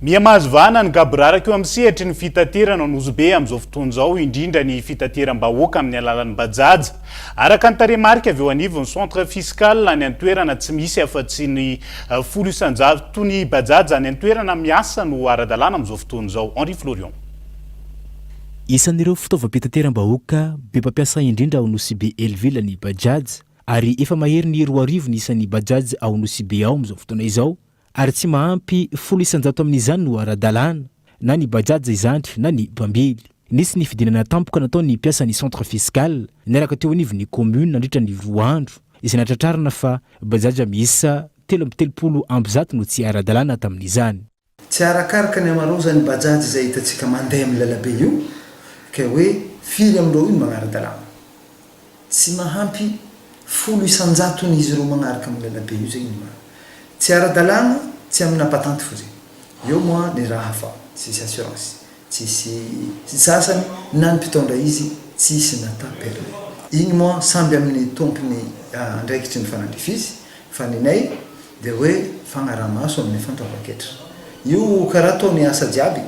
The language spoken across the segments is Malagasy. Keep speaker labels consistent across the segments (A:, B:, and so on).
A: Miamazovana ny Gaboraraka eo amin'ny sehatry ny fitaterana Nosy Be amin'izao fotoana izao, indrindra ny fitateram-bahoaka amin'ny alalan'ny Bajaj. Araka ny taremarika avy eo anivon'ny Centre Fiscale any an-toerana tsy misy afa-tsy ny folo isan-jato ny Bajaj any an-toerana miasa no ara-dalana amin'izao fotoana izao. Henri Florian.
B: Isan'ireo fitaovam-pitateram-bahoaka be mpampiasa indrindra ao Nosy Be Elville ny Bajaj, ary efa mahery ny 2,000 ny isan'ny Bajaj ao Nosy Be ao amin'izao fotoana izao. Ary tsy mahampy 100 amin'izany no ara-dalana, na ny Bajaj izany na ny mpambily. Nisy ny fidinana tampoka nataon'ny mpiasan'ny Centre Fiscale niaraka teo anivon'ny commune nandritra ny 2 andro, izay natratrarina fa Bajaj miisa 330 no tsy ara-dalana tamin'izany.
C: Tsy arakaraka ny amarozany Bajaj izay hitantsika mandeha amin'ny lalabe io, ka hoe firy amin'ireo iny magnara-dalana. Tsy mahampy 100 izy ireo magnaraka amin'ny lalabe io zay ny tsy ara-dalana, tsy amina patente fozay. Eo moa ny raha hafa, tsisy assurance, tsisy sasany na ny mpitondra izy, tsisy nata permis. Igny moa samby amin'ny tompony andraikitry ny fanandrifizy, fa ninay dia hoe fagnara-maso amin'ny fampanan-tenana. Io karaha atao ny asa jiaby,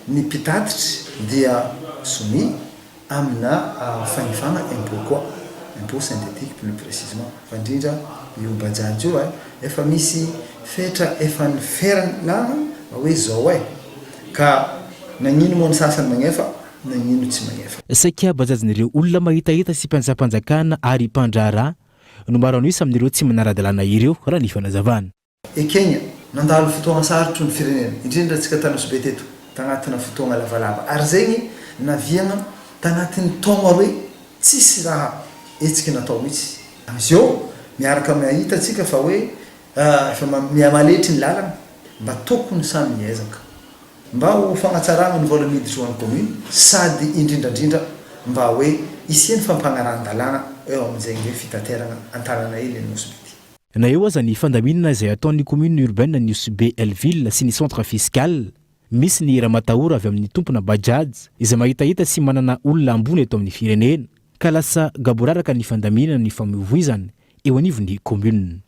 C: ny mpitatitry dia soumis amina fagnifana impôt koa, impôt synthétique plus précisément. Fa indrindra io Bajaj io efa misy fetra efa ny ferana hoe zao ka nagnino moa ny sasany magnefa, nagnino tsy magnefa.
B: Saika Bajajn'ireo olona mahitahita sy mpiasam-panjakana ary mpandraharaha no maro an'io amin'ireo tsy manara-dalana ireo raha ny fanazavana.
C: Kenya nandalo fotoana sarotro ny firenena, indrindra tsika Nosy Be teto, tagnatina fotoana lavalava. Ary zegny naviagna tagnatin'ny taogno hoe tsisy raha etsika natao mihitsy. Amizao miaraka mahita tsika fa hoe efa miamaletry ny lalana mba tokony samy miezaka mba ho fagnatsarana ny vola miditra ho an'ny commune, sady indrindrandrindra mba hoe isiany fampanan-dalana eo amin'izay hoe fitaterana antanana ely ny Nosy Be.
B: Na eo aza ny fandaminana izay ataon'ny Commune Urbaine Nosy Be Elville sy ny Centre Fiscale, misy ny raha-matahora avy amin'ny tompona Bajaj izay mahitahita sy manana olona ambony eto amin'ny firenena, ka lasa Gaboraraka ny fandaminana ny fifamohivohizana eo anivon'ny commune.